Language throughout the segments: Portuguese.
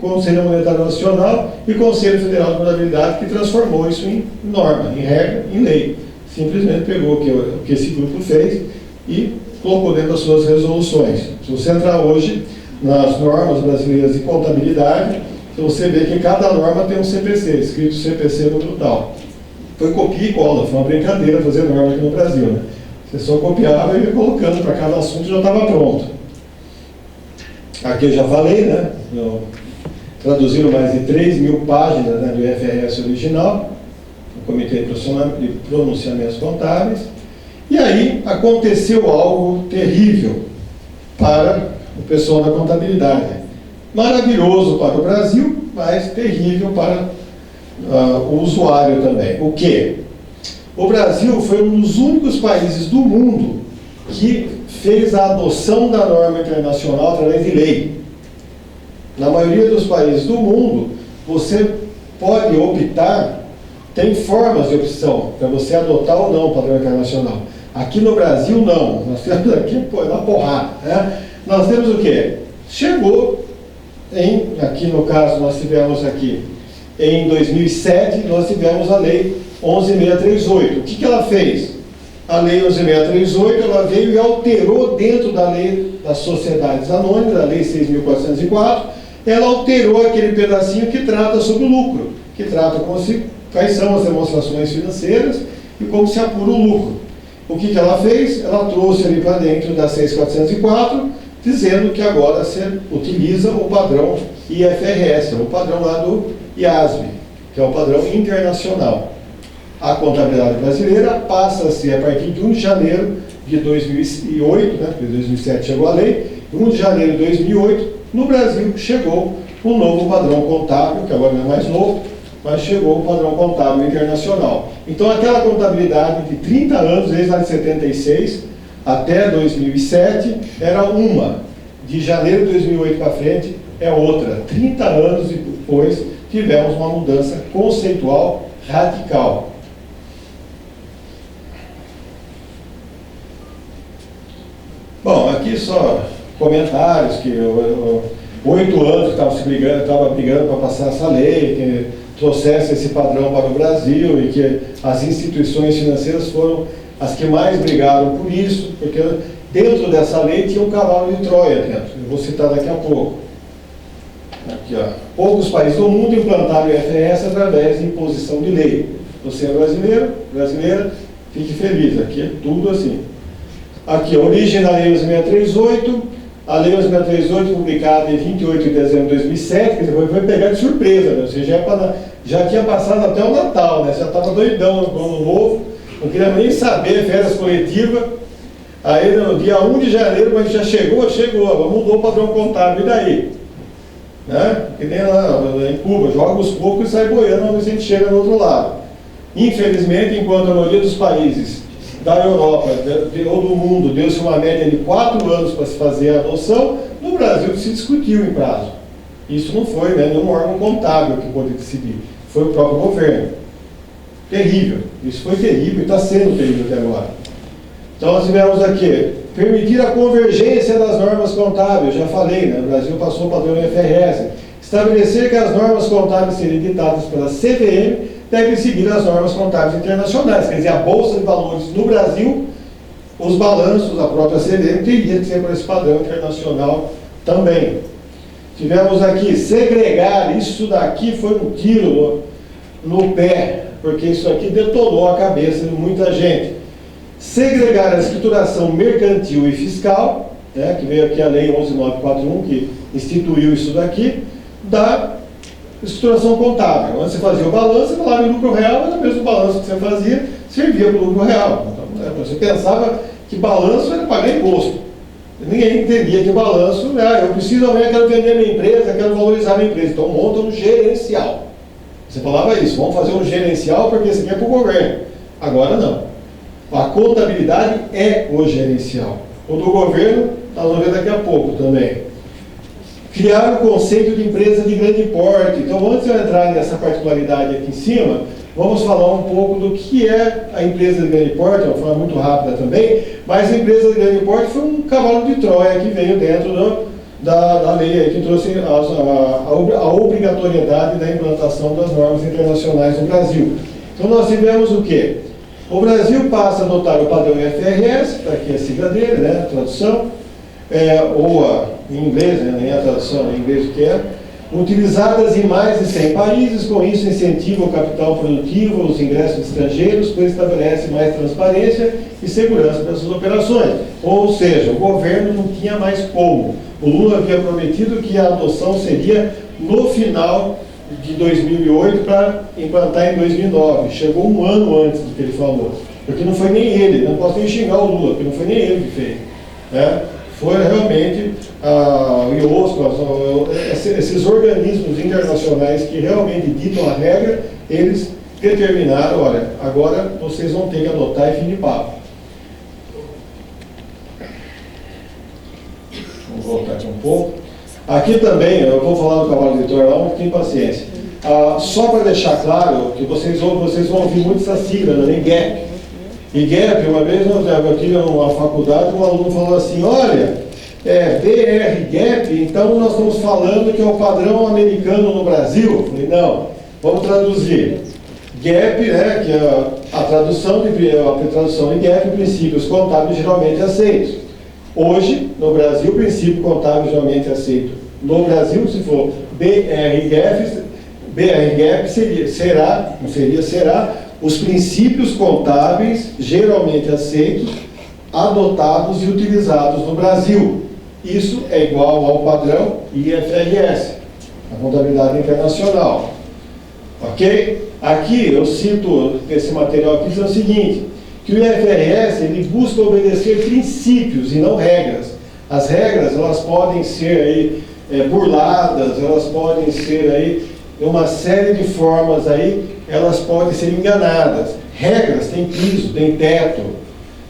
Conselho Monetário Nacional e Conselho Federal de Contabilidade, que transformou isso em norma, em regra, em lei. Simplesmente pegou o que esse grupo fez e colocou dentro das suas resoluções. Se você entrar hoje nas normas brasileiras de contabilidade, você vê que cada norma tem um CPC, escrito CPC número tal. Foi copia e cola, foi uma brincadeira fazer norma aqui no Brasil, né? Você só copiava e ia colocando para cada assunto, já estava pronto. Aqui eu já falei, né? Traduziram mais de 3.000 páginas, né, do IFRS original, o Comitê de Pronunciamentos Contábeis, e aí aconteceu algo terrível para o pessoal da contabilidade. Maravilhoso para o Brasil, mas terrível para o usuário também. O quê? O Brasil foi um dos únicos países do mundo que fez a adoção da norma internacional através de lei. Na maioria dos países do mundo, você pode optar, tem formas de opção para você adotar ou não o padrão internacional. Aqui no Brasil, não. Nós temos aqui, na porrada, né? Nós temos o quê? Chegou aqui no caso, nós tivemos aqui, em 2007, nós tivemos a Lei 11.638. O que ela fez? A Lei 11.638, ela veio e alterou dentro da Lei das Sociedades Anônimas, da Lei 6.404, ela alterou aquele pedacinho que trata sobre o lucro, que trata quais são as demonstrações financeiras e como se apura o lucro. O que ela fez? Ela trouxe ali para dentro da 6.404, dizendo que agora você utiliza o padrão IFRS, o padrão lá do IASB, que é o padrão internacional. A contabilidade brasileira passa a ser, a partir de 1 de janeiro de 2008, né, porque em 2007 chegou a lei, 1 de janeiro de 2008, no Brasil chegou o novo padrão contábil, que agora não é mais novo, mas chegou o padrão contábil internacional. Então aquela contabilidade de 30 anos, desde lá de 76 até 2007, era uma. De janeiro de 2008 para frente é outra. 30 anos depois tivemos uma mudança conceitual radical. Bom, aqui só comentários que 8 anos estava brigando para passar essa lei, que trouxesse esse padrão para o Brasil e que as instituições financeiras foram as que mais brigaram por isso, porque dentro dessa lei tinha um cavalo de Troia dentro. Eu vou citar daqui a pouco. Aqui, ó. Poucos países do mundo implantaram o IFRS através de imposição de lei. Você é brasileiro, brasileira, fique feliz. Aqui é tudo assim. Aqui, a origem da Lei 11.638, a Lei 11.638 publicada em 28 de dezembro de 2007, que depois foi pegar de surpresa, né? Você já tinha passado até o Natal, né? Você já estava doidão no ano novo, não queria nem saber, férias coletivas. Aí no dia 1 de janeiro, mas já chegou, agora mudou o padrão contábil, e daí? Né? Que nem lá em Cuba, joga os cocos e sai boiando, mas a gente chega do outro lado. Infelizmente, enquanto a maioria dos países da Europa ou do mundo deu-se uma média de 4 anos para se fazer a adoção, no Brasil se discutiu em prazo. Isso não foi, né, nenhum órgão contábil que pôde decidir, foi o próprio governo. Terrível, isso foi terrível e está sendo terrível até agora. Então nós tivemos aqui, permitir a convergência das normas contábeis, já falei, né, o Brasil passou o padrão IFRS, estabelecer que as normas contábeis serem ditadas pela CVM devem seguir as normas contábeis internacionais, quer dizer, a Bolsa de Valores no Brasil, os balanços, a própria CVM teria que ser por esse padrão internacional também. Tivemos aqui, segregar, isso daqui foi um tiro no pé, porque isso aqui detonou a cabeça de muita gente. Segregar a escrituração mercantil e fiscal, né, que veio aqui a Lei 11.941, que instituiu isso daqui, da escrituração contábil. Onde você fazia o balanço, você falava em lucro real, mas o mesmo balanço que você fazia servia para o lucro real. Então, você pensava que balanço era pagar imposto. Ninguém entendia que balanço, eu preciso amanhã, quero vender minha empresa, quero valorizar minha empresa. Então monta um gerencial. Você falava isso, vamos fazer um gerencial porque isso aqui é para o governo. Agora não. A contabilidade é o gerencial. O do governo, nós vamos ver daqui a pouco também. Criar o conceito de empresa de grande porte. Então, antes de eu entrar nessa particularidade aqui em cima, vamos falar um pouco do que é a empresa de grande porte, de uma forma muito rápida também, mas a empresa de grande porte foi um cavalo de Troia que veio dentro da lei aí que trouxe a obrigatoriedade da implantação das normas internacionais no Brasil. Então nós tivemos o quê? O Brasil passa a adotar o padrão IFRS, está aqui a sigla dele, né, a tradução, em inglês, né, nem a tradução, em inglês o que é, utilizadas em mais de 100 países, com isso incentiva o capital produtivo, os ingressos estrangeiros, pois estabelece mais transparência e segurança das suas operações. Ou seja, o governo não tinha mais como. O Lula havia prometido que a adoção seria no final de 2008 para implantar em 2009. Chegou um ano antes do que ele falou. Porque não foi nem ele, não posso nem xingar o Lula, porque não foi nem ele que fez. Né? Foi realmente o IOSCO, esses organismos internacionais que realmente ditam a regra, eles determinaram, olha, agora vocês vão ter que adotar e fim de papo. Vamos voltar aqui um pouco. Aqui também, eu vou falar do cavalo eleitoral, mas tem paciência. Só para deixar claro, que vocês vão ouvir muito essa sigla, né? GAP. E GAP, uma vez eu tive uma faculdade, um aluno falou assim, olha, BR GAP, então nós estamos falando que é o padrão americano no Brasil. Eu falei, não, vamos traduzir. GAP, né, que é a tradução de GAP, princípios contábeis geralmente aceitos. Hoje, no Brasil, o princípio contábil geralmente aceito. No Brasil, se for BR GAP será os princípios contábeis geralmente aceitos, adotados e utilizados no Brasil. Isso é igual ao padrão IFRS, a contabilidade internacional. Ok? Aqui eu cito esse material aqui dizendo o seguinte, que o IFRS ele busca obedecer princípios e não regras. As regras elas podem ser aí, burladas, elas podem ser aí, uma série de formas aí, elas podem ser enganadas. Regras tem piso, tem teto.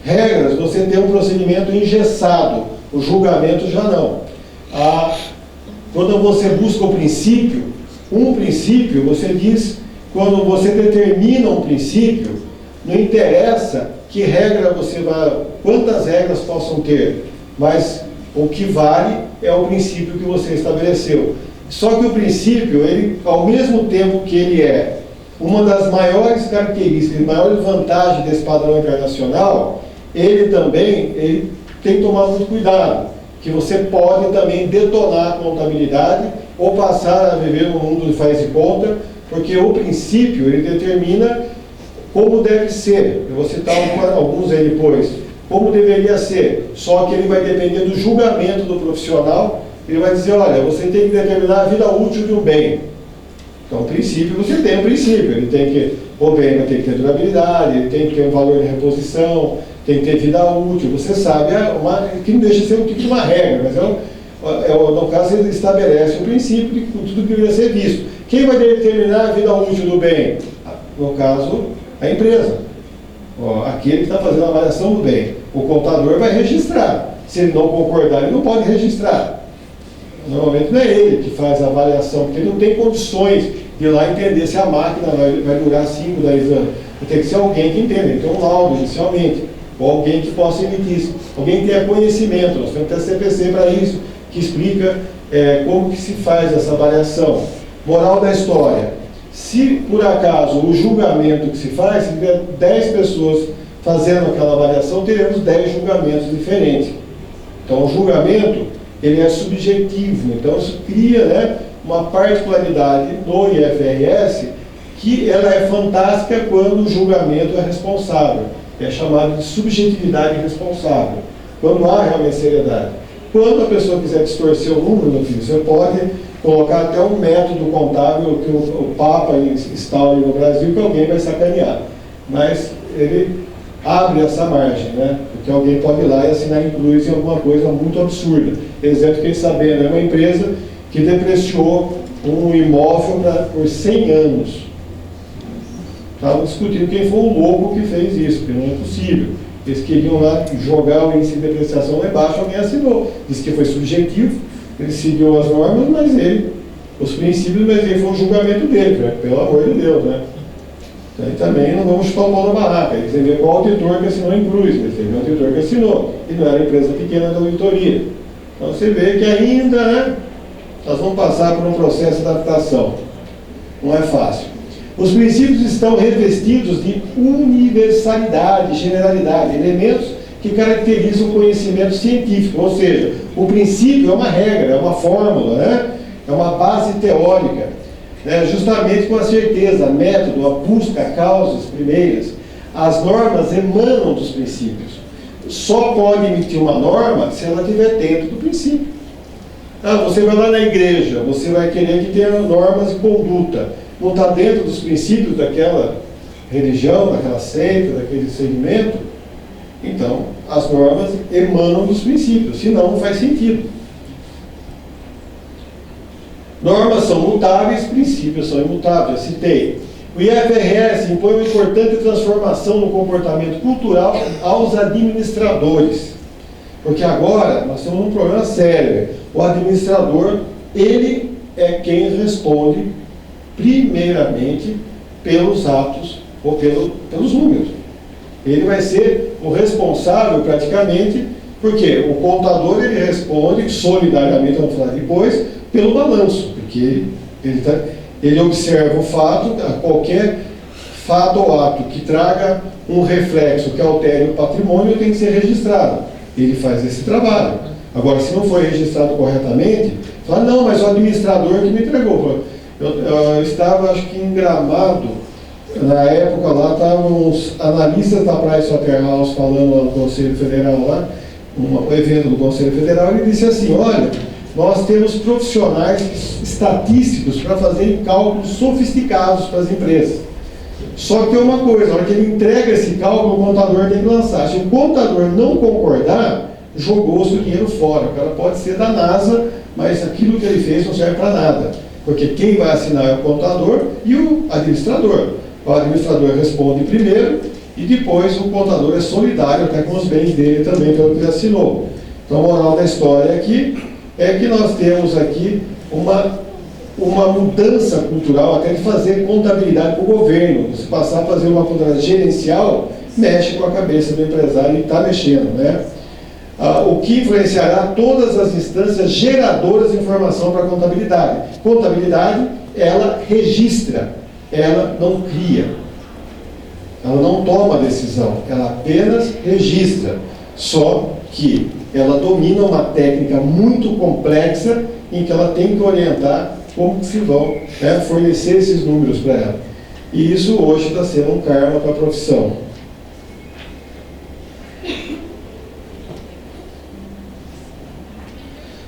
Regras, você tem um procedimento engessado, o julgamento já não. Quando você busca o princípio, um princípio, você diz, quando você determina um princípio, não interessa que regra você vai, quantas regras possam ter, mas o que vale é o princípio que você estabeleceu. Só que o princípio, ele, ao mesmo tempo que ele é uma das maiores características, maiores vantagens desse padrão internacional, ele também tem que tomar muito cuidado, que você pode também detonar a contabilidade ou passar a viver no mundo de faz de conta, porque o princípio, ele determina como deve ser. Eu vou citar alguns aí depois. Como deveria ser, só que ele vai depender do julgamento do profissional. Ele vai dizer, olha, você tem que determinar a vida útil de um bem. Então, o princípio, você tem um princípio. Ele tem que, o bem vai ter que ter durabilidade, ele tem que ter um valor de reposição, tem que ter vida útil. Você sabe, que não deixa de ser um tipo de uma regra, mas no caso ele estabelece o princípio de tudo que deveria ser visto. Quem vai determinar a vida útil do bem? No caso, a empresa. Aquele que está fazendo a avaliação do bem. O contador vai registrar. Se ele não concordar, ele não pode registrar. Normalmente não é ele que faz a avaliação, porque ele não tem condições de ir lá entender se a máquina vai durar 5, 10 anos. Tem que ser alguém que entenda, tem um laudo inicialmente, ou alguém que possa emitir isso. Alguém que tenha conhecimento, nós temos até CPC para isso, que explica como que se faz essa avaliação. Moral da história. Se por acaso o julgamento que se faz, se tiver 10 pessoas fazendo aquela avaliação, teremos 10 julgamentos diferentes. Então o julgamento, ele é subjetivo, então isso cria, né, uma particularidade no IFRS que ela é fantástica quando o julgamento é responsável. É chamado de subjetividade responsável, quando há realmente seriedade. Quando a pessoa quiser distorcer o número, meu filho, você pode colocar até um método contábil que o Papa instaure no Brasil, que alguém vai sacanear. Mas ele abre essa margem, né? Porque alguém pode ir lá e assinar em cruz em alguma coisa muito absurda. Exemplo, fiquei sabendo, é uma empresa que depreciou um imóvel por 100 anos. Estavam discutindo quem foi o louco que fez isso, porque não é possível. Eles queriam lá jogar o índice de depreciação lá embaixo, alguém assinou. Disse que foi subjetivo, ele seguiu as normas, mas os princípios, mas ele foi o julgamento dele, né? Pelo amor de Deus, né? Então, também não vamos chutar o pau da barraca. Eles vão ver qual auditor que assinou em cruz, eles teve um auditor que assinou, e não era empresa pequena da auditoria. Então você vê que ainda, né, nós vamos passar por um processo de adaptação. Não é fácil. Os princípios estão revestidos de universalidade, generalidade, elementos que caracterizam o conhecimento científico. Ou seja, o princípio é uma regra, é uma fórmula, né? É uma base teórica, né? Justamente com a certeza, método, a busca, causas primeiras. As normas emanam dos princípios. Só pode emitir uma norma se ela estiver dentro do princípio. Você vai lá na igreja, você vai querer que tenha normas de conduta. Não está dentro dos princípios daquela religião, daquela seita, daquele segmento. Então, as normas emanam dos princípios, senão não faz sentido. Normas são mutáveis, princípios são imutáveis, já citei. O IFRS impõe uma importante transformação no comportamento cultural aos administradores. Porque agora nós temos um problema sério. O administrador, ele é quem responde primeiramente pelos atos ou pelos números. Ele vai ser o responsável praticamente, porque o contador ele responde solidariamente, vamos falar depois, pelo balanço, porque ele observa o fato, qualquer fato ou ato que traga um reflexo que altere o patrimônio tem que ser registrado. Ele faz esse trabalho. Agora, se não foi registrado corretamente, fala, não, mas o administrador que me entregou. Eu estava, acho que em Gramado, na época lá, estavam os analistas da Pricewaterhouse falando lá no Conselho Federal, lá, um evento do Conselho Federal, ele disse assim, olha, nós temos profissionais estatísticos para fazerem cálculos sofisticados para as empresas. Só que tem uma coisa, na hora que ele entrega esse cálculo, o contador tem que lançar. Se o contador não concordar, jogou o seu dinheiro fora. O cara pode ser da NASA, mas aquilo que ele fez não serve para nada. Porque quem vai assinar é o contador e o administrador. O administrador responde primeiro e depois o contador é solidário até com os bens dele também, pelo que ele assinou. Então a moral da história aqui é que nós temos aqui uma mudança cultural, até de fazer contabilidade para o governo. Você passar a fazer uma contabilidade gerencial, mexe com a cabeça do empresário e está mexendo, né? O que influenciará todas as instâncias geradoras de informação para a contabilidade. Contabilidade, ela registra, ela não cria. Ela não toma decisão, ela apenas registra. Só que ela domina uma técnica muito complexa em que ela tem que orientar como que se vão, né, fornecer esses números para ela. E isso hoje está sendo um karma para a profissão.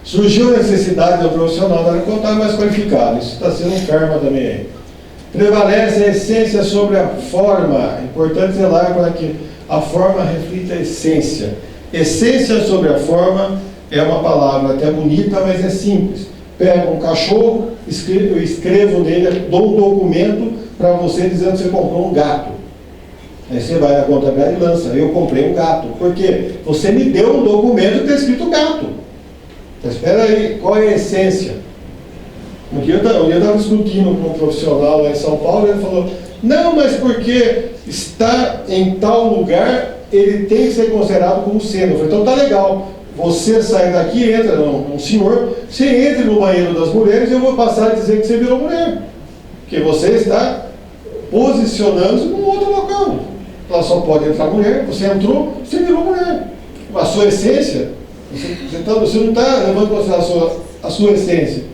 Surgiu a necessidade do profissional da área contábil mais qualificado. Isso está sendo um karma também. Prevalece a essência sobre a forma. É importante zelar para que a forma reflita a essência. Essência sobre a forma é uma palavra até bonita, mas é simples. Pega um cachorro, eu escrevo nele, dou um documento para você dizendo que você comprou um gato. Aí você vai na contabilidade e lança, eu comprei um gato. Por quê? Você me deu um documento que está escrito gato. Então, espera aí, qual é a essência? Um dia eu estava discutindo com um profissional lá em São Paulo, ele falou, não, mas porque está em tal lugar, ele tem que ser considerado como sendo. Eu falei, então tá legal, você sai daqui, entra, um senhor, você entra no banheiro das mulheres e eu vou passar a dizer que você virou mulher. Porque você está posicionando-se num outro local. Ela só pode entrar mulher, você entrou, você virou mulher. A sua essência, você não está levando em consideração a sua essência.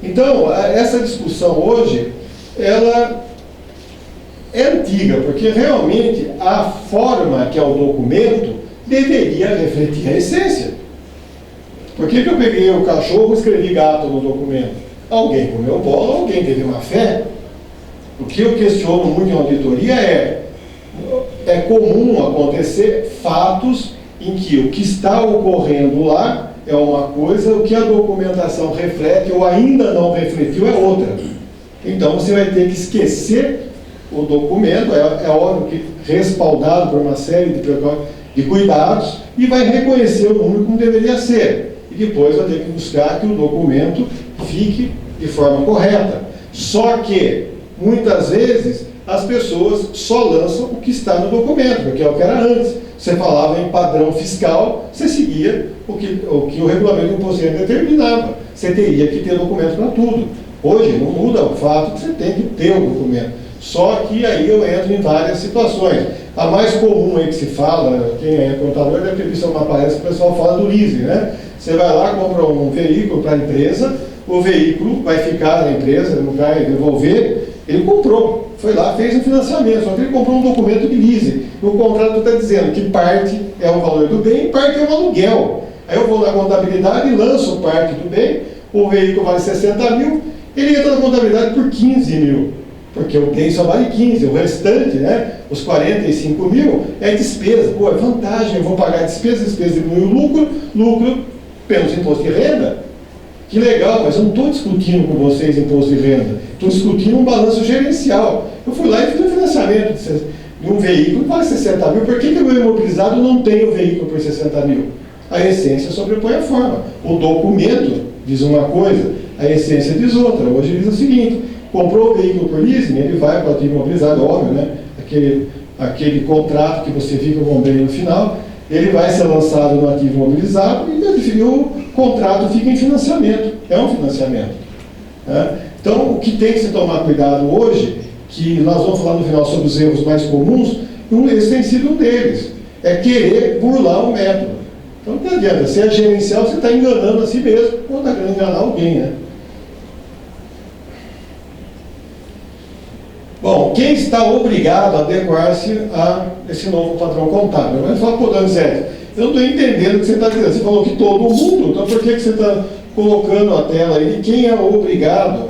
Então, essa discussão hoje, ela é antiga, porque realmente a forma que é o documento deveria refletir a essência. Por que eu peguei o cachorro e escrevi gato no documento? Alguém comeu bola, alguém teve má fé. O que eu questiono muito em auditoria é comum acontecer fatos em que o que está ocorrendo lá é uma coisa, o que a documentação reflete ou ainda não refletiu é outra. Então você vai ter que esquecer o documento, é óbvio que respaldado por uma série de cuidados, e vai reconhecer o número como deveria ser. E depois vai ter que buscar que o documento fique de forma correta. Só que, muitas vezes, as pessoas só lançam o que está no documento, porque é o que era antes. Você falava em padrão fiscal, você seguia o que o regulamento do imposto de renda determinava. Você teria que ter documento para tudo. Hoje não muda o fato que você tem que ter o documento. Só que aí eu entro em várias situações. A mais comum aí que se fala, quem é contador deve ter visto uma palestra que o pessoal fala do leasing, né? Você vai lá, compra um veículo para a empresa, o veículo vai ficar na empresa, não vai devolver, ele comprou, foi lá, fez um financiamento, só que ele comprou um documento de leasing. O contrato está dizendo que parte é o valor do bem e parte é o aluguel. Aí eu vou na contabilidade e lanço parte do bem, o veículo vale 60 mil, ele entra na contabilidade por 15 mil. Porque o bem só vale 15, o restante, né, os 45 mil, é despesa. Pô, é vantagem, eu vou pagar despesa diminui o lucro pelos impostos de renda. Que legal, mas eu não estou discutindo com vocês imposto de renda, estou discutindo um balanço gerencial. Eu fui lá e fiz um financiamento de um veículo que vale 60 mil, por que o meu imobilizado não tem o veículo por 60 mil? A essência sobrepõe a forma. O documento diz uma coisa, a essência diz outra. Hoje diz o seguinte: comprou o veículo por leasing, ele vai para o ativo imobilizado, óbvio, né? Aquele contrato que você fica com o bem no final, ele vai ser lançado no ativo imobilizado e o contrato fica em financiamento. É um financiamento. Né? Então, o que tem que se tomar cuidado hoje, que nós vamos falar no final sobre os erros mais comuns, esse tem sido um deles, é querer burlar o método. Então, não adianta, se é gerencial, você está enganando a si mesmo ou está querendo enganar alguém, né? Bom, quem está obrigado a adequar-se a esse novo padrão contábil? Mas fala, pô, Donizete, eu não estou entendendo o que você está dizendo. Você falou que todo mundo, então por que você está colocando a tela aí? Quem é obrigado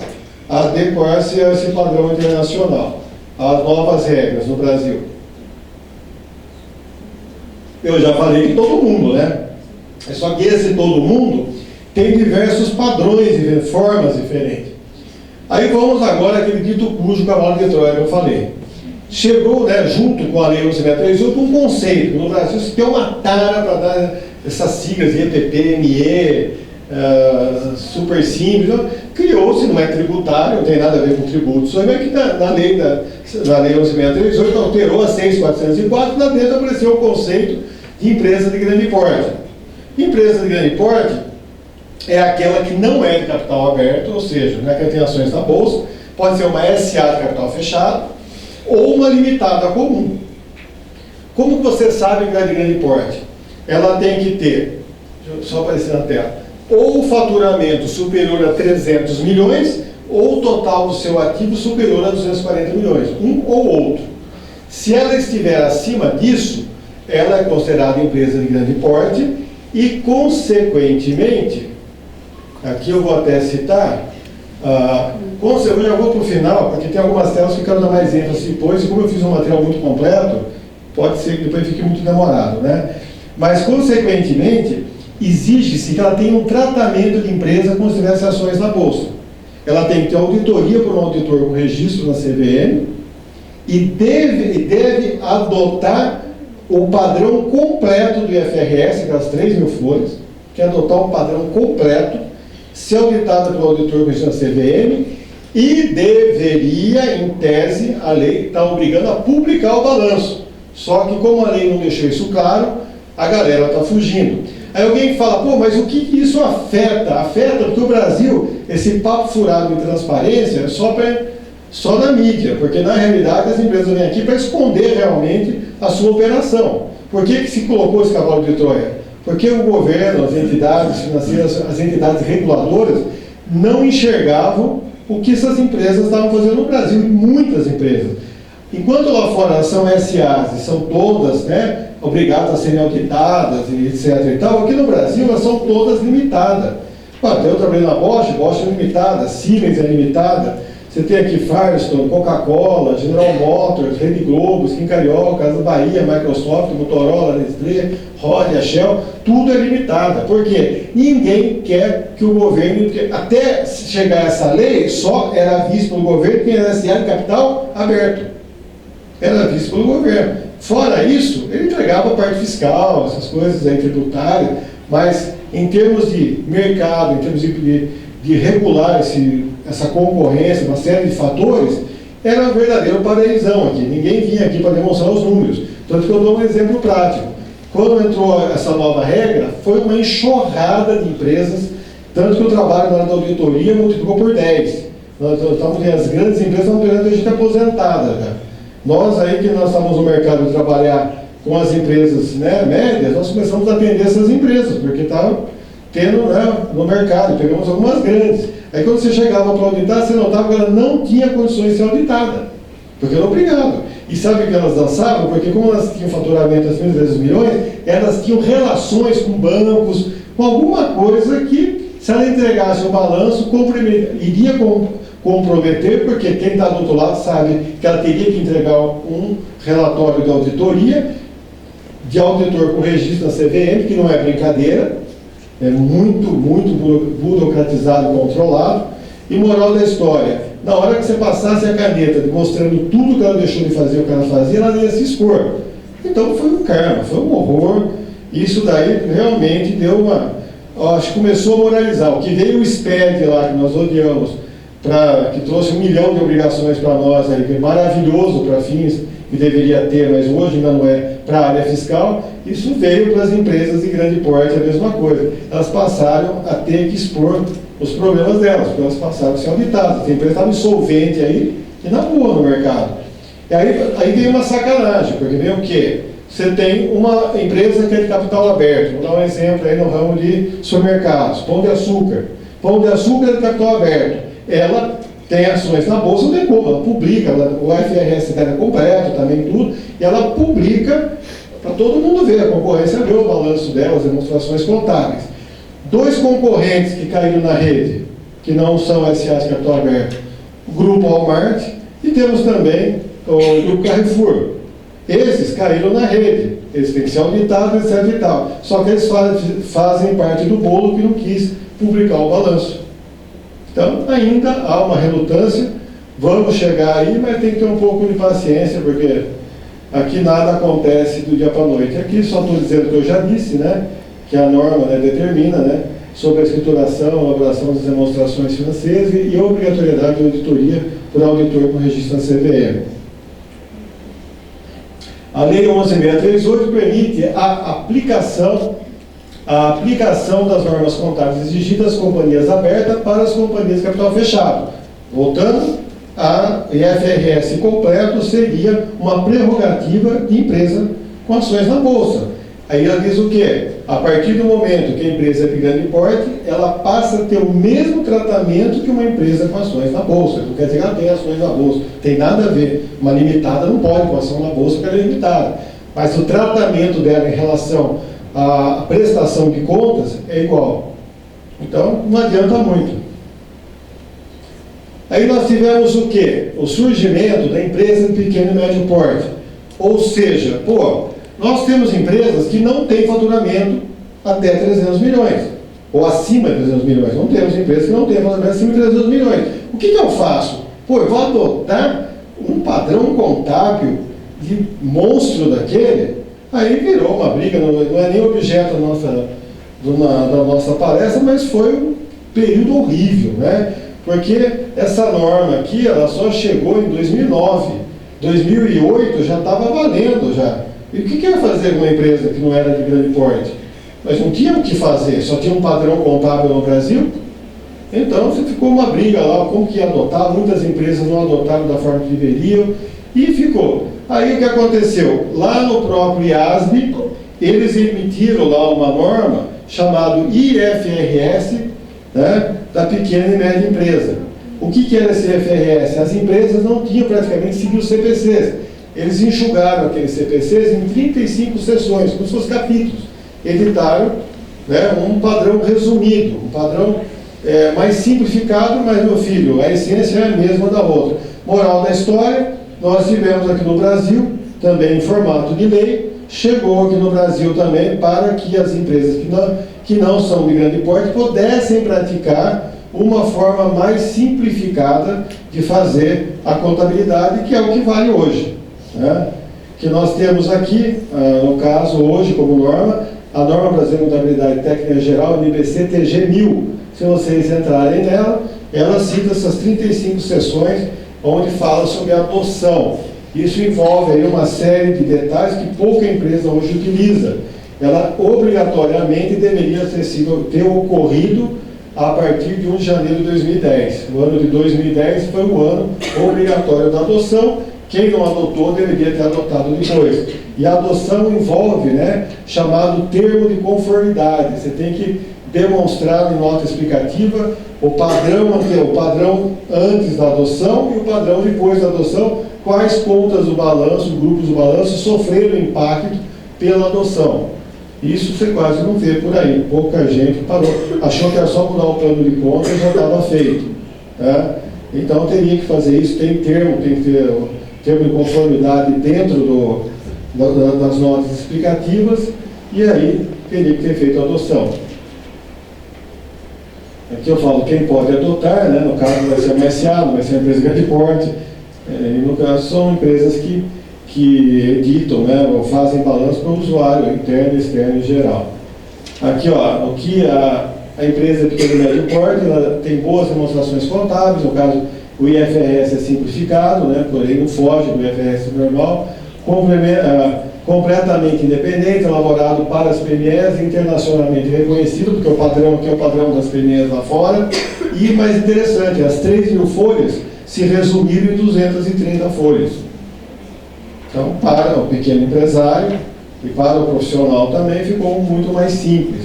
a adequar-se a esse padrão internacional, às novas regras no Brasil? Eu já falei que todo mundo, né? É só que esse todo mundo tem diversos padrões e formas diferentes. Aí vamos agora àquele dito cujo cavalo de Troia que eu falei. Chegou, né, junto com a Lei 11.638, um conceito. No Brasil se tem uma tara para dar essas siglas de EPP, ME, super simples. Então, criou-se, não é tributário, não tem nada a ver com tributo, só é que na Lei 11.638 alterou a 6.404, e lá dentro apareceu o conceito de empresa de grande porte. Empresa de grande porte é aquela que não é de capital aberto, ou seja, não é que tem ações na bolsa, pode ser uma SA de capital fechado ou uma limitada comum. Como você sabe que é de grande porte? Ela tem que ter, deixa eu só aparecer na tela, ou o faturamento superior a 300 milhões ou o total do seu ativo superior a 240 milhões, um ou outro. Se ela estiver acima disso, ela é considerada empresa de grande porte e, consequentemente, aqui eu vou até citar, eu já vou para o final, porque tem algumas telas que eu quero dar mais ênfase depois, e como eu fiz um material muito completo, pode ser que depois fique muito demorado, né? Mas, consequentemente, exige-se que ela tenha um tratamento de empresa como se tivesse ações na Bolsa. Ela tem que ter auditoria por um auditor com registro na CVM e deve adotar o padrão completo do IFRS, aquelas 3.000 folhas, que é adotar um padrão completo, ser auditada pelo auditor com registro na CVM e deveria, em tese, a lei está obrigando a publicar o balanço. Só que como a lei não deixou isso claro, a galera está fugindo. Aí alguém fala, pô, mas o que isso afeta? Afeta porque o Brasil, esse papo furado de transparência é só na mídia, porque na realidade as empresas vêm aqui para esconder realmente a sua operação. Por que se colocou esse cavalo de Troia? Porque o governo, as entidades financeiras, as entidades reguladoras não enxergavam o que essas empresas estavam fazendo no Brasil, e muitas empresas. Enquanto lá fora elas são SAs e são todas, né, obrigadas a serem auditadas e etc. e tal, aqui no Brasil elas são todas limitadas. Eu trabalhei na Bosch é limitada, Siemens é limitada, você tem aqui Firestone, Coca-Cola, General Motors, Rede Globo, Skin Carioca, Casa Bahia, Microsoft, Motorola, Nestlé, Rodia, Shell, tudo é limitada. Por quê? Ninguém quer que o governo, até chegar essa lei, só era visto pelo governo quem era SA de capital aberto. Era visto pelo governo. Fora isso, ele entregava a parte fiscal, essas coisas aí tributárias, mas em termos de mercado, em termos de regular essa concorrência, uma série de fatores, era um verdadeiro paraísão aqui. Ninguém vinha aqui para demonstrar os números. Tanto que eu dou um exemplo prático. Quando entrou essa nova regra, foi uma enxurrada de empresas, tanto que o trabalho na área da auditoria multiplicou por 10. Nós estamos vendo as grandes empresas estão pegando gente aposentada. Né? Nós aí que nós estamos no mercado de trabalhar com as empresas, né, médias, nós começamos a atender essas empresas, porque estavam tendo, né, no mercado, pegamos algumas grandes. Aí quando você chegava para auditar, você notava que ela não tinha condições de ser auditada, porque era obrigado. E sabe o que elas dançavam? Porque como elas tinham faturamento acima de 10 milhões, elas tinham relações com bancos, com alguma coisa que, se ela entregasse o balanço, iria comprometer, porque quem está do outro lado sabe que ela teria que entregar um relatório de auditoria, de auditor com registro na CVM, que não é brincadeira, é muito burocratizado e controlado. E moral da história, na hora que você passasse a caneta mostrando tudo que ela deixou de fazer, o que ela fazia, ela ia se expor. Então foi um karma, foi um horror. Isso daí realmente deu uma... Acho que começou a moralizar. O que veio o SPED lá, que nós odiamos, que trouxe 1 milhão de obrigações para nós, aí, que é maravilhoso para fins que deveria ter, mas hoje ainda não é para a área fiscal, isso veio para as empresas de grande porte, a mesma coisa. Elas passaram a ter que expor os problemas delas, porque elas passaram a ser auditadas. A empresa estava insolvente aí e na boa no mercado. E aí veio uma sacanagem, porque vem o quê? Você tem uma empresa que é de capital aberto, vou dar um exemplo aí no ramo de supermercados, Pão de Açúcar. Pão de Açúcar é de capital aberto. Ela tem ações na bolsa, não tem como, ela publica, o FRS dela é completo, também tudo, e ela publica para todo mundo ver, a concorrência vê o balanço dela, as demonstrações contábeis. 2 concorrentes que caíram na rede, que não são SAs de capital aberto, o Grupo Walmart, e temos também o Grupo Carrefour. Esses caíram na rede, eles têm que ser auditados, etc. e tal. Só que eles fazem parte do bolo que não quis publicar o balanço. Então, ainda há uma relutância, vamos chegar aí, mas tem que ter um pouco de paciência, porque aqui nada acontece do dia para a noite. Aqui só estou dizendo o que eu já disse, né, que a norma, né, determina, né, sobre a escrituração, elaboração das demonstrações financeiras e a obrigatoriedade de auditoria por auditor com registro na CVM. A Lei 11.638 permite a aplicação das normas contábeis exigidas às companhias abertas para as companhias de capital fechado. Voltando, a IFRS completo seria uma prerrogativa de empresa com ações na Bolsa. Aí ela diz o quê? A partir do momento que a empresa é de grande porte, ela passa a ter o mesmo tratamento que uma empresa com ações na Bolsa. Não quer dizer que ela tem ações na Bolsa. Tem nada a ver. Uma limitada não pode com ação na Bolsa porque ela é limitada. Mas o tratamento dela em relação a prestação de contas é igual. Então, não adianta muito. Aí nós tivemos o quê? O surgimento da empresa de pequeno e médio porte. Ou seja, nós temos empresas que não têm faturamento até 300 milhões. Ou acima de 300 milhões. Não temos empresas que não têm faturamento acima de 300 milhões. O que eu faço? Eu vou adotar um padrão contábil de monstro daquele. Aí virou uma briga, não é nem objeto da nossa palestra, mas foi um período horrível, né? Porque essa norma aqui, ela só chegou em 2009. 2008 já estava valendo já. E o que ia fazer com uma empresa que não era de grande porte? Nós não tínhamos o que fazer, só tinha um padrão contábil no Brasil. Então ficou uma briga lá, como que ia adotar, muitas empresas não adotaram da forma que deveriam, e ficou. Aí o que aconteceu? Lá no próprio IASB, eles emitiram lá uma norma chamada IFRS, né, da pequena e média empresa. O que era esse IFRS? As empresas não tinham praticamente seguido os CPCs. Eles enxugaram aqueles CPCs em 35 seções, como se fossem capítulos. Editaram, né, um padrão resumido, um padrão mais simplificado, mas, meu filho, a essência é a mesma da outra. Moral da história, nós tivemos aqui no Brasil, também em formato de lei, chegou aqui no Brasil também para que as empresas que não são de grande porte pudessem praticar uma forma mais simplificada de fazer a contabilidade, que é o que vale hoje, né? Que nós temos aqui, no caso, hoje, como norma, a Norma Brasileira de Contabilidade Técnica Geral, NBC TG 1000. Se vocês entrarem nela, ela cita essas 35 seções onde fala sobre a adoção. Isso envolve aí uma série de detalhes que pouca empresa hoje utiliza. Ela obrigatoriamente deveria ter ocorrido a partir de 1 de janeiro de 2010. O ano de 2010 foi o ano obrigatório da adoção. Quem não adotou deveria ter adotado depois. E a adoção envolve, chamado termo de conformidade. Você tem que demonstrar em nota explicativa o padrão antes da adoção e o padrão depois da adoção, quais contas do balanço, grupos do balanço sofreram impacto pela adoção. Isso você quase não vê por aí. Pouca gente parou, achou que era só mudar o plano de conta e já estava feito. Então teria que fazer isso, tem que ter o termo de conformidade dentro das notas explicativas, e aí teria que ter feito a adoção. Aqui eu falo quem pode adotar, no caso vai ser uma SA, não vai ser uma empresa de grande porte, e no caso são empresas que editam, ou fazem balanço para o usuário, interno, externo e geral. Aqui, o que a empresa de pequeno e médio porte, ela tem boas demonstrações contábeis, no caso o IFRS é simplificado, porém não foge do IFRS normal, completamente independente, elaborado para as PMEs, internacionalmente reconhecido, porque o padrão aqui é o padrão das PMEs lá fora, e mais interessante, as 3.000 folhas se resumiram em 230 folhas. Então, para o pequeno empresário e para o profissional também ficou muito mais simples,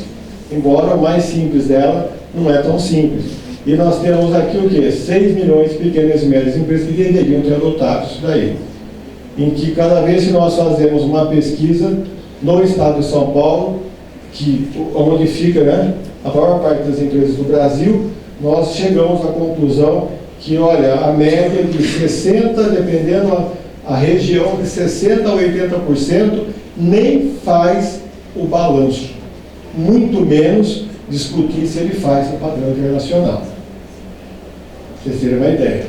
embora o mais simples dela não é tão simples. E nós temos aqui o quê? 6 milhões de pequenas e médias empresas que deveriam ter adotado isso daí. Em que cada vez que nós fazemos uma pesquisa no estado de São Paulo, onde fica a maior parte das empresas do Brasil, nós chegamos à conclusão que, olha, a média de 60%, dependendo a região, de 60% a 80%, nem faz o balanço. Muito menos discutir se ele faz o padrão internacional. Pra vocês terem uma ideia.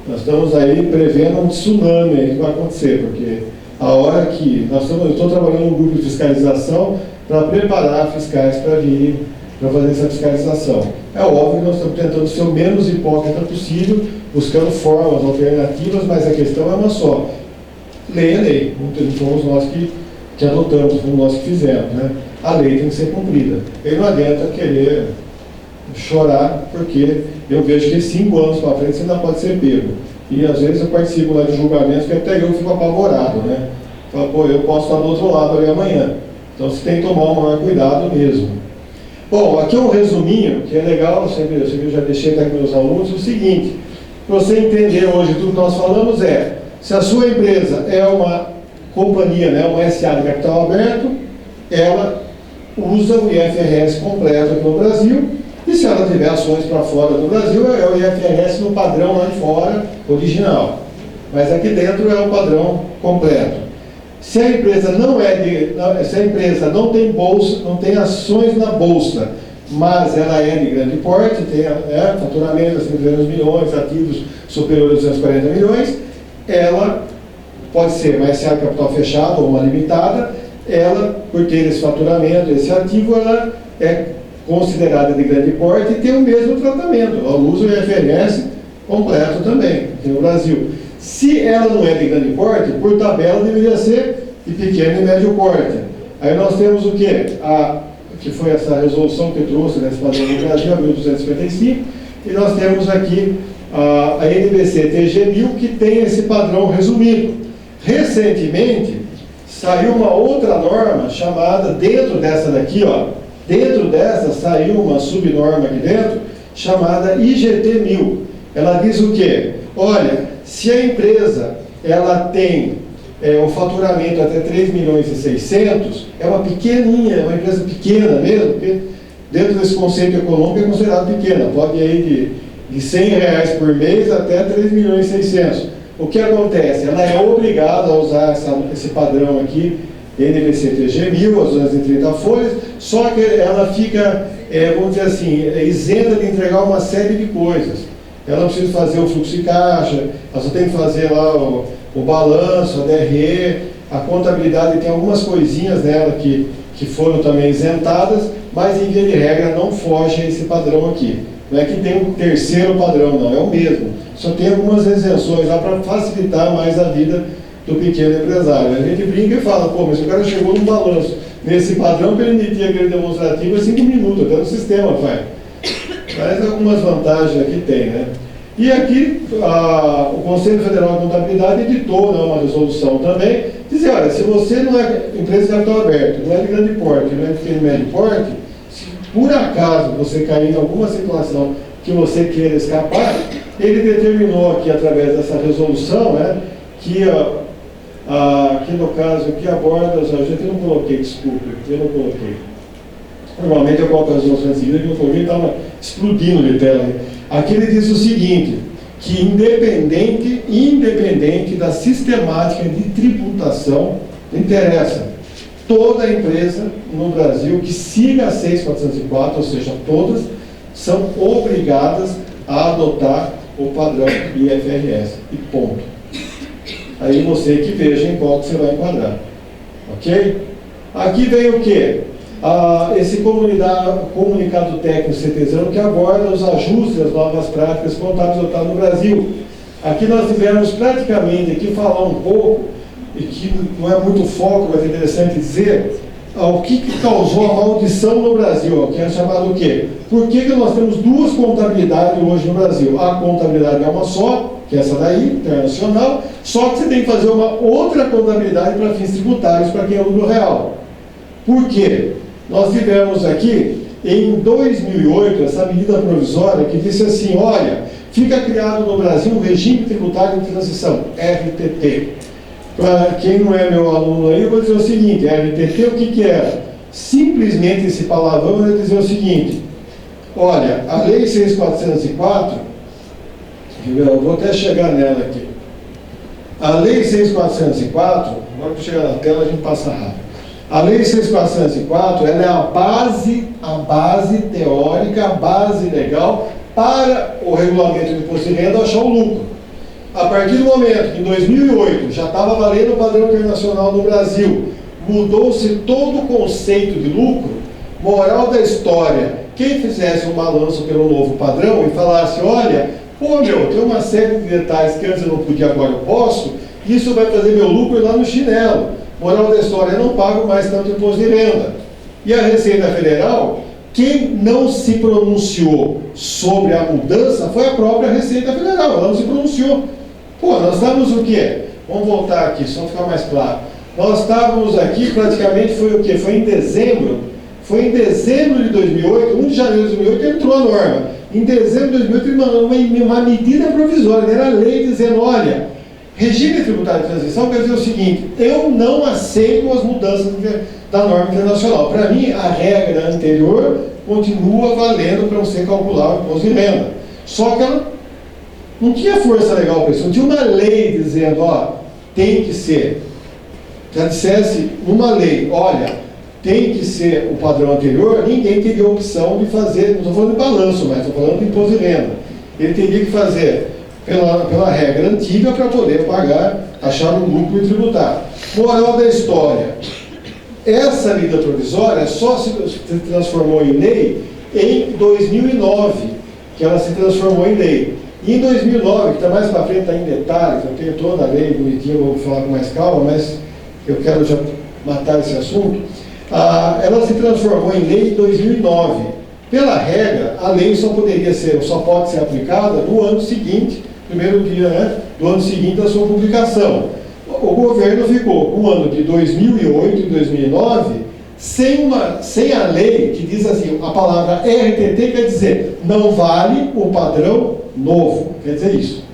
Nós estamos aí prevendo um tsunami aí que vai acontecer, porque a hora que eu estou trabalhando num grupo de fiscalização para preparar fiscais para virem para fazer essa fiscalização. É óbvio que nós estamos tentando ser o menos hipócrita possível, buscando formas alternativas, mas a questão é uma só. Lei é lei, não fomos nós que adotamos, fomos nós que fizemos, A lei tem que ser cumprida. E não adianta querer chorar, porque eu vejo que 5 anos para frente você ainda pode ser pego. E às vezes eu participo lá de julgamentos que até eu fico apavorado, Falo, eu posso estar do outro lado ali amanhã. Então você tem que tomar o maior cuidado mesmo. Bom, aqui é um resuminho, que é legal, eu já deixei até com meus alunos, o seguinte, para você entender hoje tudo que nós falamos se a sua empresa é uma companhia, uma SA de capital aberto, ela usa o IFRS completo aqui no Brasil, e se ela tiver ações para fora do Brasil, é o IFRS no padrão lá de fora, original. Mas aqui dentro é o padrão completo. Se a empresa não tem bolsa, não tem ações na bolsa, mas ela é de grande porte, tem faturamento acima de 200 milhões, ativos superiores a 240 milhões, ela pode ser uma SA de capital fechado ou uma limitada, ela, por ter esse faturamento, esse ativo, ela é considerada de grande porte e tem o mesmo tratamento. Ela usa o IFRS completo também, aqui no Brasil. Se ela não é de grande porte, por tabela deveria ser de pequeno e médio porte. Aí nós temos o quê? Que foi essa resolução que trouxe nesse padrão do Brasil, a 1255, e nós temos aqui a NBC-TG1000, que tem esse padrão resumido. Recentemente, saiu uma outra norma chamada, dentro dessa daqui, dentro dessa saiu uma subnorma aqui dentro, chamada IGT-1000. Ela diz o quê? Olha, se a empresa ela tem um faturamento até 3 milhões e 600, é uma pequeninha, é uma empresa pequena mesmo, porque dentro desse conceito econômico é considerado pequena, pode ir de R$100 por mês até 3 milhões e 600. O que acontece? Ela é obrigada a usar esse padrão aqui, NBC-TG1000, as 230 folhas, só que ela fica, vamos dizer assim, isenta de entregar uma série de coisas. Ela não precisa fazer o fluxo de caixa, ela só tem que fazer lá o balanço, a DRE, a contabilidade, tem algumas coisinhas nela que foram também isentadas, mas em via de regra não foge a esse padrão aqui. Não é que tem um terceiro padrão, não, é o mesmo. Só tem algumas isenções lá para facilitar mais a vida do pequeno empresário. A gente brinca e fala, pô, mas o cara chegou num balanço nesse padrão para emitir aquele demonstrativo em 5 minutos, até no sistema faz. Mas algumas vantagens aqui tem, né? E aqui o Conselho Federal de Contabilidade editou, né, uma resolução também, dizer, olha, se você não é empresa de capital aberto, não é de grande porte, não é de pequeno e médio porte, se por acaso você cair em alguma situação que você queira escapar, ele determinou aqui, através dessa resolução, né, que aqui no caso, que aborda, eu não coloquei, desculpe, eu não coloquei. Normalmente eu coloco as resoluções seguidas, que eu coloquei, estava explodindo de tela. Aqui ele diz o seguinte, que independente da sistemática de tributação, não interessa, toda empresa no Brasil que siga a 6404, ou seja, todas, são obrigadas a adotar o padrão IFRS, e ponto. Aí você que veja em qual que você vai enquadrar. Ok? Aqui vem o quê? Esse comunicado técnico CT0 que aborda os ajustes das novas práticas contábeis adotadas no Brasil. Aqui nós tivemos praticamente aqui falar um pouco, e que não é muito foco, mas é interessante dizer, o que causou a maldição no Brasil, que é chamado o quê? Por que nós temos duas contabilidades hoje no Brasil? A contabilidade é uma só, que é essa daí, internacional, só que você tem que fazer uma outra contabilidade para fins tributários, para quem é lucro real. Por quê? Nós tivemos aqui, em 2008, essa medida provisória que disse assim, olha, fica criado no Brasil um regime tributário de transição, RTT. Para quem não é meu aluno aí, eu vou dizer o seguinte, RTT, o que era? Simplesmente esse palavrão era dizer o seguinte, olha, a Lei 6.404, eu vou até chegar nela aqui, a Lei 6.404, agora que eu chegar na tela a gente passa rápido. A Lei 6.404, ela é a base teórica, a base legal para o regulamento de imposto de renda achar o lucro. A partir do momento que em 2008 já estava valendo o padrão internacional no Brasil, mudou-se todo o conceito de lucro, moral da história, quem fizesse um balanço pelo novo padrão e falasse, olha, pô meu, tem uma série de detalhes que antes eu não podia, agora eu posso, isso vai fazer meu lucro lá no chinelo. Moral da história, eu não pago mais tanto imposto de renda. E a Receita Federal, quem não se pronunciou sobre a mudança foi a própria Receita Federal, ela não se pronunciou. Pô, nós estávamos o quê? Vamos voltar aqui, só ficar mais claro. Nós estávamos aqui, praticamente foi o quê? Foi em dezembro de 2008, 1 de janeiro de 2008, entrou a norma. Em dezembro de 2008, ele mandou uma medida provisória, era a lei dizendo, olha, regime tributário de transição quer dizer o seguinte, eu não aceito as mudanças da norma internacional. Para mim, a regra anterior continua valendo para você calcular o imposto de renda. Só que ela não tinha força legal para isso, não tinha uma lei dizendo, ó, tem que ser. Já dissesse uma lei, olha, tem que ser o padrão anterior, ninguém teria a opção de fazer, não estou falando de balanço, mas estou falando de imposto de renda. Ele teria que fazer pela regra antiga para poder pagar, achar um lucro e tributar. Moral da história. Essa medida provisória só se transformou em lei em 2009, que ela se transformou em lei. E em 2009, que está mais para frente, está em detalhes, eu tenho toda a lei bonitinha, vou falar com mais calma, mas eu quero já matar esse assunto. Ela se transformou em lei em 2009. Pela regra, a lei só pode ser aplicada no ano seguinte, primeiro dia, né, do ano seguinte da sua publicação. O governo ficou no ano de 2008 e 2009 sem a lei que diz assim, a palavra RTT quer dizer, não vale o padrão novo, quer dizer isso.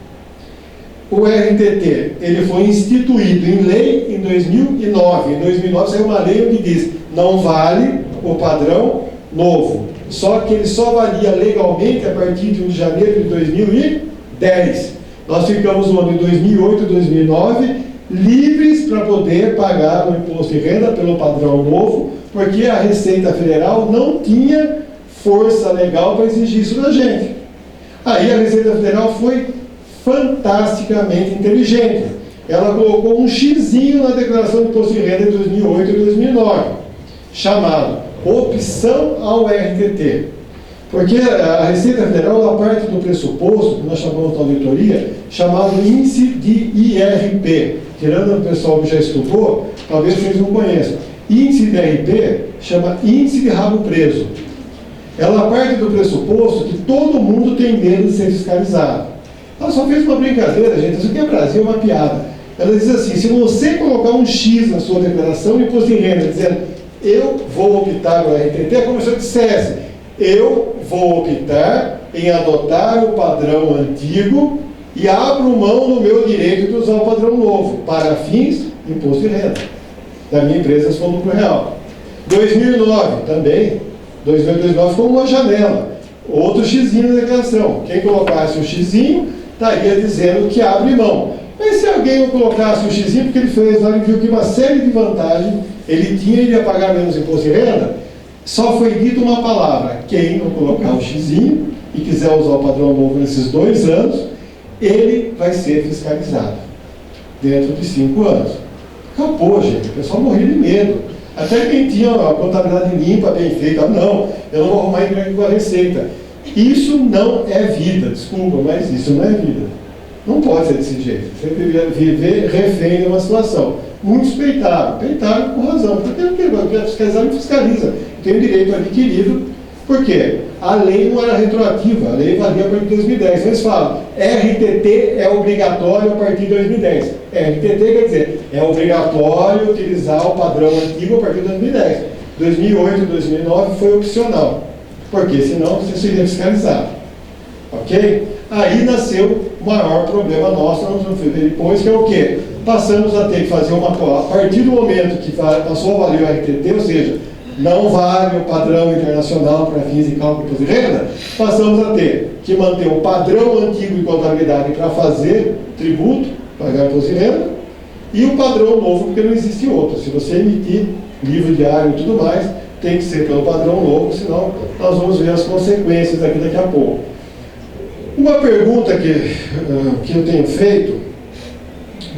O RTT, ele foi instituído em lei em 2009. Em 2009 saiu uma lei que diz, não vale o padrão novo. Só que ele só valia legalmente a partir de 1 de janeiro de 2010. Nós ficamos no ano de 2008 e 2009 livres para poder pagar o imposto de renda pelo padrão novo, porque a Receita Federal não tinha força legal para exigir isso da gente. Aí a Receita Federal foi fantasticamente inteligente. Ela colocou um xizinho na declaração de imposto de renda de 2008 e 2009, chamado opção ao RTT. Porque a Receita Federal ela parte do pressuposto, que nós chamamos de auditoria, chamado índice de IRP. Tirando o pessoal que já estudou, talvez vocês não conheçam. Índice de IRP chama índice de rabo preso. Ela parte do pressuposto que todo mundo tem medo de ser fiscalizado. Ela só fez uma brincadeira, gente, isso aqui é Brasil, é uma piada. Ela diz assim, se você colocar um X na sua declaração de imposto de renda, dizendo, eu vou optar no RTT, é como se eu dissesse, eu vou optar em adotar o padrão antigo e abro mão do meu direito de usar o padrão novo, para fins de imposto de renda. Da minha empresa, se for lucro real. 2009, também, 2009 ficou uma janela, outro xizinho na declaração. Quem colocasse o xizinho, estaria dizendo que abre mão. Mas se alguém não colocasse o xizinho, porque ele fez, ele viu que uma série de vantagens ele tinha, ele ia pagar menos imposto de renda, só foi dito uma palavra, quem não colocar o xizinho e quiser usar o padrão novo nesses 2 anos, ele vai ser fiscalizado dentro de 5 anos. Acabou, gente, o pessoal morria de medo. Até quem tinha a contabilidade limpa, bem feita, não, eu não vou arrumar emprego com a Receita. Isso não é vida, desculpa, mas isso não é vida. Não pode ser desse jeito. Você deveria viver refém de uma situação. Muitos peitaram com razão, porque o fiscalizar não fiscaliza. Tem o direito adquirido, por quê? A lei não era retroativa, a lei valia a partir de 2010. Eles falam, RTT é obrigatório a partir de 2010. RTT quer dizer, é obrigatório utilizar o padrão antigo a partir de 2010. 2008 e 2009 foi opcional, porque senão você seria fiscalizado. Ok? Aí nasceu o maior problema nosso, nós vamos ver depois, que é o quê? Passamos a ter que fazer uma coisa, a partir do momento que passou a valer o RTT, ou seja, não vale o padrão internacional para fins de cálculo de imposto de renda, passamos a ter que manter o padrão antigo de contabilidade para fazer tributo, pagar imposto de renda, e o padrão novo, porque não existe outro. Se você emitir livro diário e tudo mais, tem que ser pelo padrão novo, senão nós vamos ver as consequências daqui a pouco. Uma pergunta que eu tenho feito,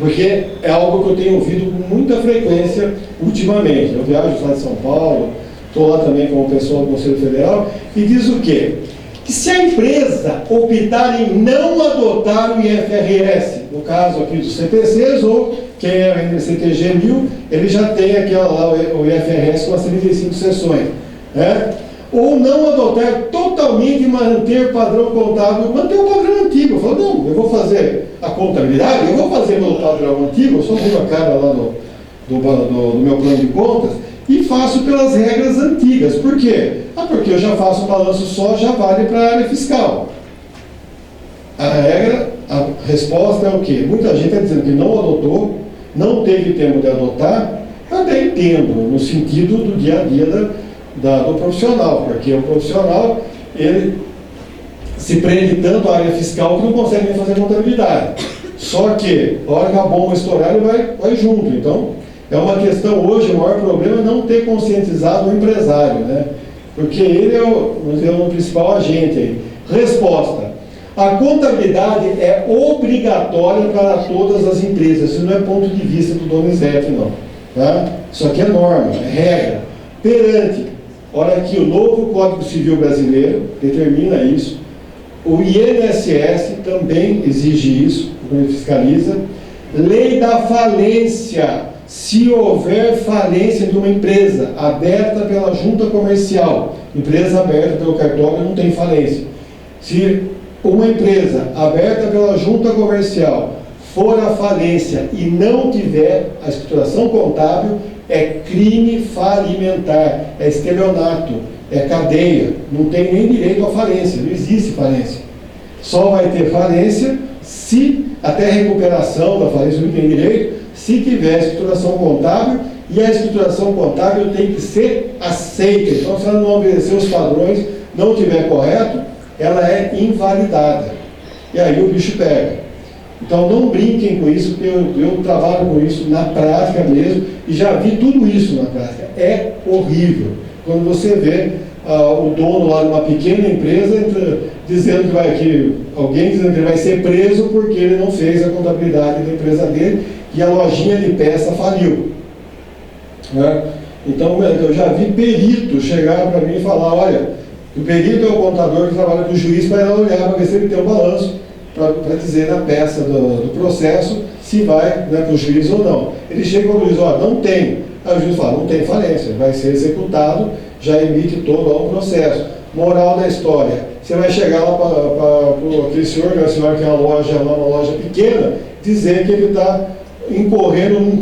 porque é algo que eu tenho ouvido com muita frequência ultimamente. Eu viajo lá de São Paulo, estou lá também como pessoal do Conselho Federal, e diz o quê? Que se a empresa optar em não adotar o IFRS, no caso aqui dos CPCs, ou quem é o NCTG 1000, ele já tem aquela lá, o IFRS com as 35 seções, né? Ou não adotar totalmente e manter o padrão contábil, manter o padrão antigo. Eu falo, não, eu vou fazer a contabilidade, eu vou fazer pelo padrão antigo, eu só mudo a cara lá do meu plano de contas e faço pelas regras antigas. Por quê? Porque eu já faço um balanço só, já vale para a área fiscal. A resposta é o quê? Muita gente está dizendo que não adotou, não teve tempo de adotar, até entendo, no sentido do dia a dia do profissional, porque o profissional, ele se prende tanto à área fiscal que não consegue nem fazer contabilidade. Só que, a hora que a bomba estourar, ele vai junto. Então, é uma questão hoje, o maior problema é não ter conscientizado o empresário, né? Porque ele é o principal agente aí. Resposta. A contabilidade é obrigatória para todas as empresas. Isso não é ponto de vista do Donizete, não. Tá? Isso aqui é norma, é regra. Perante, olha aqui, o novo Código Civil Brasileiro determina isso. O INSS também exige isso, quando ele fiscaliza. Lei da falência. Se houver falência de uma empresa aberta pela junta comercial, empresa aberta pelo cartório não tem falência. Se uma empresa aberta pela junta comercial for à falência e não tiver a escrituração contábil, é crime falimentar, é estelionato, é cadeia, não tem nem direito à falência, não existe falência. Só vai ter falência se, até a recuperação da falência não tem direito, se tiver escrituração contábil, e a escrituração contábil tem que ser aceita. Então, se ela não obedecer os padrões, não tiver correto, ela é invalidada. E aí o bicho pega. Então, não brinquem com isso, porque eu trabalho com isso na prática mesmo, e já vi tudo isso na prática. É horrível. Quando você vê o dono lá de uma pequena empresa dizendo que alguém dizendo que ele vai ser preso porque ele não fez a contabilidade da empresa dele e a lojinha de peça faliu. Né? Então, eu já vi perito chegar para mim e falar, olha, O perito é o contador que trabalha com o juiz para olhar, para ver se ele tem um balanço, para dizer na peça do processo se vai, né, para o juiz ou não. Ele chega para o juiz, ó, não tem. Aí o juiz fala, não tem falência, vai ser executado, já emite todo o processo. Moral da história, você vai chegar lá para aquele senhor, que é uma senhora que tem uma loja pequena, dizer que ele está incorrendo num